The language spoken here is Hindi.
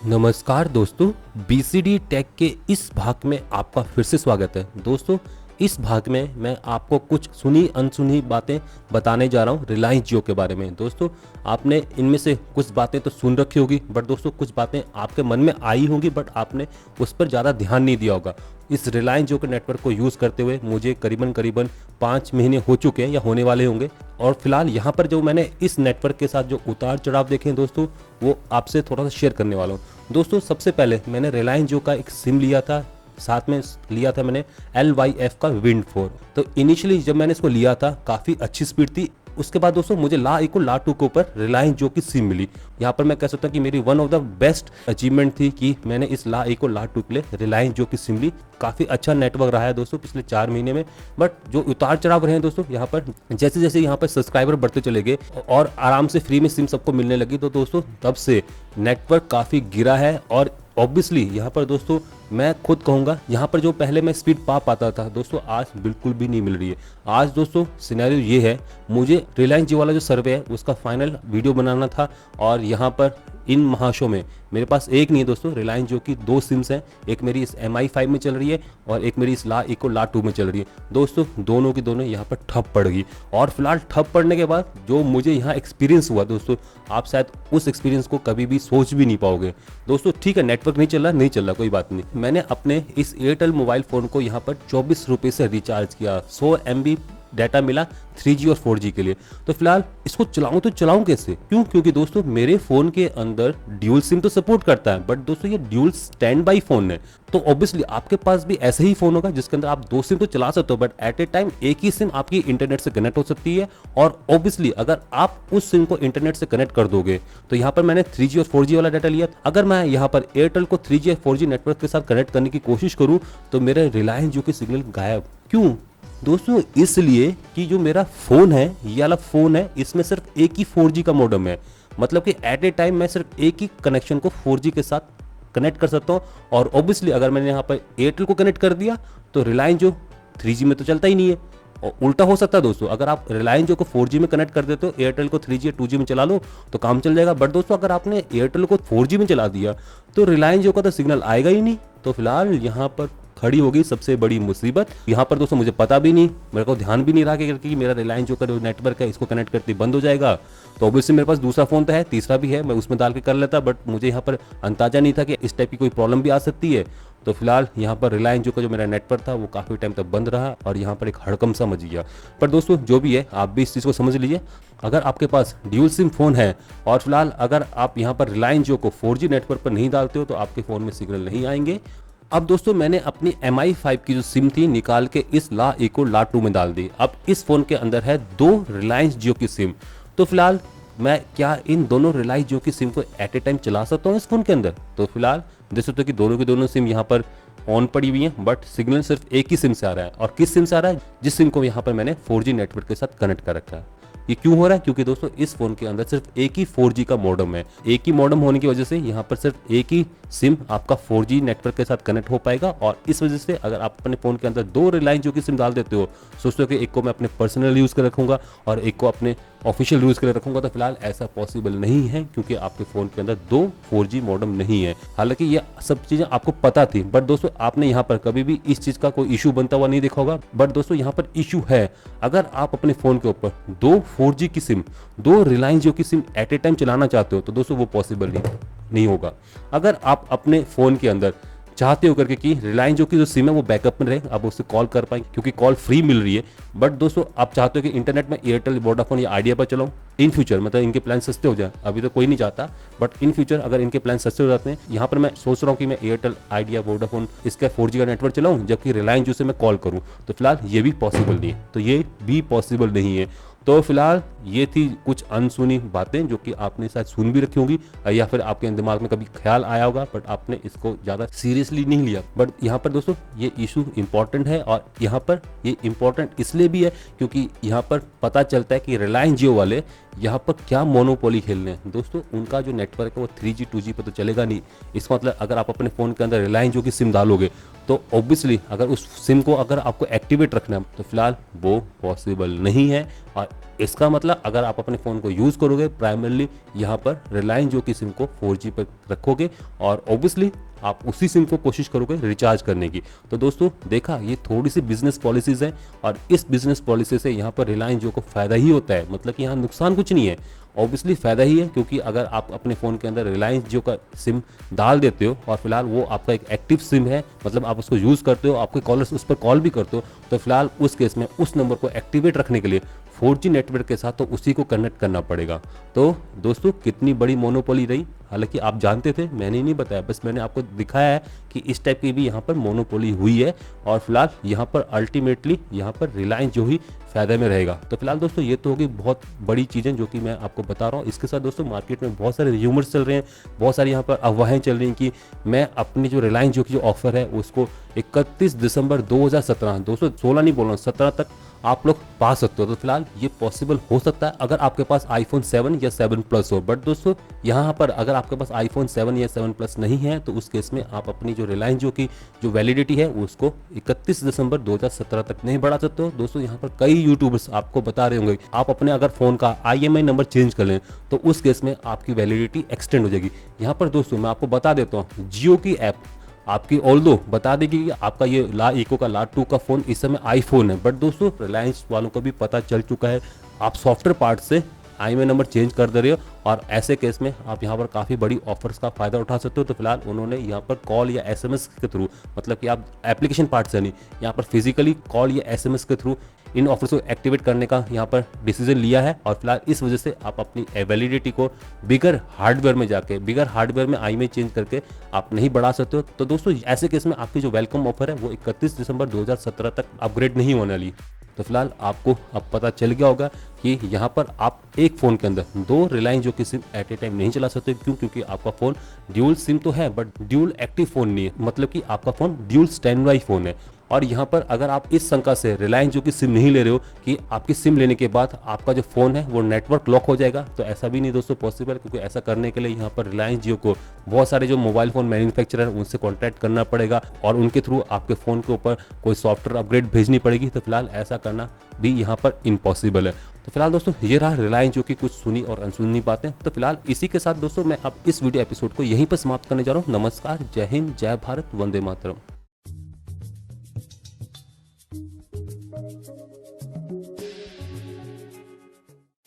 नमस्कार दोस्तों, बीसीडी टेक के इस भाग में आपका फिर से स्वागत है। दोस्तों, इस भाग में मैं आपको कुछ सुनी अनसुनी बातें बताने जा रहा हूँ रिलायंस जियो के बारे में। दोस्तों, आपने इनमें से कुछ बातें तो सुन रखी होगी, बट दोस्तों कुछ बातें आपके मन में आई होंगी, बट आपने उस पर ज़्यादा ध्यान नहीं दिया होगा। इस रिलायंस जियो के नेटवर्क को यूज़ करते हुए मुझे करीबन 5 महीने हो चुके हैं या होने वाले होंगे, और फिलहाल यहाँ पर जो मैंने इस नेटवर्क के साथ जो उतार चढ़ाव देखे हैं दोस्तों, वो आपसे थोड़ा सा शेयर करने वाला हूँ। दोस्तों, सबसे पहले मैंने रिलायंस जियो का एक सिम लिया था, साथ में लिया था मैंने LYF का विंड 4। तो इनिशियली जब मैंने इसको लिया था काफ़ी अच्छी स्पीड थी। उसके बाद दोस्तों मुझे ला 2 के ऊपर रिलायंस जियो की सिम मिली। यहाँ पर मैं कह सकता हूँ कि मेरी one of the best achievement थी कि मैंने इस ला 2 के लिए रिलायंस जियो की सिम ली। काफ़ी अच्छा नेटवर्क रहा है दोस्तों पिछले 4 महीने में। बट जो उतार चढ़ाव रहे हैं दोस्तों, यहाँ पर जैसे जैसे यहाँ पर सब्सक्राइबर बढ़ते चले गए और आराम से फ्री में सिम सबको मिलने लगी, तो दोस्तों तब से नेटवर्क काफ़ी गिरा है। और ऑब्वियसली यहाँ पर दोस्तों मैं खुद कहूँगा, यहाँ पर जो पहले मैं स्पीड पा पाता था दोस्तों, आज बिल्कुल भी नहीं मिल रही है। आज दोस्तों सिनेरियो ये है, मुझे रिलायंस जियो वाला जो सर्वे है उसका फाइनल वीडियो बनाना था, और यहाँ पर इन महाशों में मेरे पास एक नहीं है दोस्तों, रिलायंस जियो की 2 सिम्स हैं। एक मेरी इस MI5 में चल रही है और एक मेरी इस ला 2 में चल रही है। दोस्तों दोनों की दोनों यहाँ पर ठप पड़ गई, और फिलहाल ठप पड़ने के बाद जो मुझे यहाँ एक्सपीरियंस हुआ दोस्तों, आप शायद उस एक्सपीरियंस को कभी भी सोच भी नहीं पाओगे। दोस्तों ठीक है, नेटवर्क नहीं चल रहा, कोई बात नहीं। मैंने अपने इस एयरटेल मोबाइल फ़ोन को यहाँ पर 24 रुपये से रिचार्ज किया। 100 MB डाटा मिला 3G और 4G के लिए। तो फिलहाल इसको चलाऊं कैसे? क्योंकि दोस्तों मेरे फ़ोन के अंदर ड्यूल सिम तो सपोर्ट करता है, बट दोस्तों ये ड्यूल स्टैंड बाई फ़ोन है। तो ऑब्वियसली आपके पास भी ऐसा ही फ़ोन होगा जिसके अंदर आप 2 सिम तो चला सकते हो, बट एट ए टाइम एक ही सिम आपकी इंटरनेट से कनेक्ट हो सकती है। और ऑब्वियसली अगर आप उस सिम को इंटरनेट से कनेक्ट कर दोगे, तो यहाँ पर मैंने 3G और 4G वाला डाटा लिया। अगर मैं यहाँ पर एयरटेल को 3G और 4G नेटवर्क के साथ कनेक्ट करने की कोशिश करूँ, तो मेरे रिलायंस जियो की सिग्नल गायब। क्यों दोस्तों? इसलिए कि जो मेरा फ़ोन है, ये वाला फ़ोन है, इसमें सिर्फ एक ही 4G का मॉडेम है। मतलब कि एट ए टाइम मैं सिर्फ एक ही कनेक्शन को 4G के साथ कनेक्ट कर सकता हूँ। और ऑब्वियसली अगर मैंने यहाँ पर एयरटेल को कनेक्ट कर दिया, तो रिलायंस जो 3G में तो चलता ही नहीं है। और उल्टा हो सकता है दोस्तों, अगर आप रिलायंस जो को 4G में कनेक्ट कर देते हो, एयरटेल को 3G या 2G में चला लो तो काम चल जाएगा। बट दोस्तों अगर आपने एयरटेल को 4G में चला दिया, तो रिलायंस जो का तो सिग्नल आएगा ही नहीं। तो फिलहाल यहाँ पर खड़ी होगी सबसे बड़ी मुसीबत। यहाँ पर दोस्तों मुझे पता भी नहीं, मेरे को ध्यान भी नहीं रहा कि मेरा रिलायंस जो का जो नेटवर्क है इसको कनेक्ट करते बंद हो जाएगा। तो ऑब्वियसली मेरे पास दूसरा फ़ोन तो है, तीसरा भी है, मैं उसमें डाल के कर लेता, बट मुझे यहाँ पर अंदाजा नहीं था कि इस टाइप की कोई प्रॉब्लम भी आ सकती है। तो फिलहाल यहाँ पर रिलायंस जियो का जो मेरा नेटवर्क था वो काफ़ी टाइम तक बंद रहा, और यहाँ पर एक हड़कम सा मच गया। पर दोस्तों जो भी है, आप भी इस चीज़ को समझ लीजिए। अगर आपके पास ड्यूल सिम फ़ोन है और फिलहाल अगर आप यहाँ पर रिलायंस जियो को 4G नेटवर्क पर नहीं डालते हो, तो आपके फ़ोन में सिग्नल नहीं आएंगे। अब दोस्तों मैंने अपनी MI5 की जो सिम थी निकाल के इस ला 2 में डाल दी। अब इस फ़ोन के अंदर है 2 रिलायंस जियो की सिम। तो फिलहाल मैं क्या इन दोनों रिलायंस जियो की सिम को एट ए टाइम चला सकता हूँ इस फ़ोन के अंदर? तो फिलहाल देख सकते हो कि दोनों की दोनों सिम यहाँ पर ऑन पड़ी हुई हैं, बट सिग्नल सिर्फ एक ही सिम से आ रहा है। और किस सिम से आ रहा है? जिस सिम को यहाँ पर मैंने 4G नेटवर्क के साथ कनेक्ट कर रखा है। ये क्यों हो रहा है? क्योंकि दोस्तों इस फोन के अंदर सिर्फ एक ही 4G का मॉडेम है। एक ही मॉडेम होने की वजह से यहाँ पर सिर्फ एक ही सिम आपका 4G नेटवर्क के साथ कनेक्ट हो पाएगा। और इस वजह से अगर आप अपने फ़ोन के अंदर 2 रिलायंस जियो की सिम डाल देते हो, सोचते हो कि एक को मैं अपने पर्सनल यूज़ कर रखूँगा और एक को अपने ऑफिशियल यूज़ के लिए रखूँगा, तो फिलहाल ऐसा पॉसिबल नहीं है, क्योंकि आपके फ़ोन के अंदर 2 4G मॉडेम नहीं है। हालांकि ये सब चीज़ें आपको पता थी, बट दोस्तों आपने यहाँ पर कभी भी इस चीज़ का कोई इशू बनता हुआ नहीं देखा होगा। बट दोस्तों यहाँ पर इशू है। अगर आप अपने फ़ोन के ऊपर 2 4G की सिम, 2 रिलायंस जियो की सिम एट ए टाइम चलाना चाहते हो, तो दोस्तों वो पॉसिबल नहीं होगा। अगर आप अपने फ़ोन के अंदर चाहते हो करके कि रिलायंस जियो की जो सिम है वो बैकअप में रहे, आप उससे कॉल कर पाएंगे क्योंकि कॉल फ्री मिल रही है। बट दोस्तों आप चाहते हो कि इंटरनेट में एयरटेल, वोडाफोन या आइडिया पर चलाऊं इन फ्यूचर, मतलब इनके प्लान सस्ते हो जाए। अभी तो कोई नहीं चाहता, बट इन फ्यूचर अगर इनके प्लान सस्ते हो जाते हैं, यहाँ पर मैं सोच रहा हूँ कि मैं एयरटेल, आइडिया, वोडाफोन इसका 4G का नेटवर्क चलाऊँ, जबकि रिलायंस जियो से मैं कॉल करूँ। तो फिलहाल ये भी पॉसिबल नहीं है। तो ये भी पॉसिबल नहीं है। तो फिलहाल ये थी कुछ अनसुनी बातें जो कि आपने शायद सुन भी रखी होंगी, या फिर आपके दिमाग में कभी ख्याल आया होगा, बट आपने इसको ज़्यादा सीरियसली नहीं लिया। बट यहाँ पर दोस्तों ये इशू इम्पॉर्टेंट है, और यहाँ पर ये इम्पॉर्टेंट इसलिए भी है क्योंकि यहाँ पर पता चलता है कि रिलायंस जियो वाले यहाँ पर क्या मोनोपोली खेल रहे हैं। दोस्तों उनका जो नेटवर्क है वो 3G 2G पर तो चलेगा नहीं। इसका मतलब अगर आप अपने फ़ोन के अंदर रिलायंस जियो की सिम डालोगे, तो ऑब्वियसली अगर उस सिम को अगर आपको एक्टिवेट रखना है, तो फिलहाल वो पॉसिबल नहीं है। और इसका मतलब अगर आप अपने फ़ोन को यूज़ करोगे प्राइमरली यहाँ पर रिलायंस जियो की सिम को 4G पर रखोगे और ऑब्वियसली आप उसी सिम को कोशिश करोगे रिचार्ज करने की। तो दोस्तों देखा, ये थोड़ी सी बिजनेस पॉलिसीज़ हैं और इस बिजनेस पॉलिसी से यहाँ पर रिलायंस जियो को फ़ायदा ही होता है, मतलब कि यहाँ नुकसान कुछ नहीं है, ऑब्वियसली फ़ायदा ही है, क्योंकि अगर आप अपने फ़ोन के अंदर रिलायंस जियो का सिम डाल देते हो और फिलहाल वो आपका एक एक्टिव सिम है, मतलब आप उसको यूज़ करते हो, आपके कॉलर्स उस पर कॉल भी करते हो, तो फिलहाल उस केस में उस नंबर को एक्टिवेट रखने के लिए 4G नेटवर्क के साथ तो उसी को कनेक्ट करना पड़ेगा। तो दोस्तों कितनी बड़ी मोनोपोली रही, हालांकि आप जानते थे, मैंने नहीं बताया, बस मैंने आपको दिखाया है कि इस टाइप की भी यहाँ पर मोनोपोली हुई है और फिलहाल यहाँ पर अल्टीमेटली यहाँ पर रिलायंस जो ही फ़ायदे में रहेगा। तो फिलहाल दोस्तों ये तो होगी बहुत बड़ी चीज़ें जो कि मैं आपको बता रहा हूँ। इसके साथ दोस्तों मार्केट में बहुत सारे र्यूमर्स चल रहे हैं, बहुत सारी यहाँ पर अफवाहें चल रही हैं कि मैं अपनी जो रिलायंस जियो की जो ऑफर है उसको 31 दिसंबर 2017, दोस्तों 16 नहीं बोल रहा हूँ, 17 तक आप लोग पा सकते हो। तो फिलहाल ये पॉसिबल हो सकता है अगर आपके पास आईफोन 7 या 7 प्लस हो, बट दोस्तों यहाँ पर अगर आपके पास आईफोन 7 या 7 प्लस नहीं है तो उस केस में आप अपनी जो रिलायंस जियो की जो वैलिडिटी है उसको 31 दिसंबर 2017 तक नहीं बढ़ा सकते हो। दोस्तों यहाँ पर कई यूट्यूबर्स आपको बता रहे होंगे आप अपने अगर फ़ोन का IMEI नंबर चेंज कर लें तो उस केस में आपकी वैलिडिटी एक्सटेंड हो जाएगी। यहाँ पर दोस्तों मैं आपको बता देता हूँ, जियो की ऐप आपकी ऑल्दो बता देगी कि आपका ये ला इको का ला 2 का फ़ोन इस समय आईफोन है, बट दोस्तों रिलायंस वालों को भी पता चल चुका है आप सॉफ्टवेयर पार्ट से IMEI नंबर चेंज कर दे रहे हो और ऐसे केस में आप यहाँ पर काफ़ी बड़ी ऑफर्स का फ़ायदा उठा सकते हो। तो फिलहाल उन्होंने यहाँ पर कॉल या SMS के थ्रू, मतलब कि आप एप्लीकेशन पार्ट से नहीं, यहाँ पर फिजिकली कॉल या SMS के थ्रू इन ऑफर्स को एक्टिवेट करने का यहाँ पर डिसीजन लिया है और फिलहाल इस वजह से आप अपनी वैलिडिटी को बिगर हार्डवेयर में जाके, बिगर हार्डवेयर में IMEI चेंज करके आप नहीं बढ़ा सकते हो। तो दोस्तों ऐसे केस में आपकी जो वेलकम ऑफर है वो 31 दिसंबर 2017 तक अपग्रेड नहीं होने वाली। तो फिलहाल आपको अब पता चल गया होगा कि यहाँ पर आप एक फ़ोन के अंदर 2 रिलायंस जियो की सिम एट ए टाइम नहीं चला सकते। क्यों? क्योंकि आपका फ़ोन ड्यूल सिम तो है बट ड्यूल एक्टिव फ़ोन नहीं है, मतलब कि आपका phone dual stand by phone है। और यहाँ पर अगर आप इस शंका से रिलायंस जियो की सिम नहीं ले रहे हो कि आपकी सिम लेने के बाद आपका जो फ़ोन है वो नेटवर्क लॉक हो जाएगा, तो ऐसा भी नहीं दोस्तों पॉसिबल, क्योंकि ऐसा करने के लिए यहाँ पर रिलायंस जियो को बहुत सारे जो मोबाइल फ़ोन मैन्युफैक्चरर हैं उनसे कॉन्टैक्ट करना पड़ेगा और उनके थ्रू आपके फ़ोन के ऊपर कोई सॉफ्टवेयर अपग्रेड भेजनी पड़ेगी। तो फिलहाल ऐसा करना भी यहाँ पर इम्पॉसिबल है। तो फिलहाल दोस्तों ये रहा रिलायंस जियो की कुछ सुनी और अनसुनी बातें। तो फिलहाल इसी के साथ दोस्तों मैं अब इस वीडियो एपिसोड को यहीं पर समाप्त करने जा रहा हूँ। नमस्कार, जय हिंद, जय भारत, वंदे मातरम।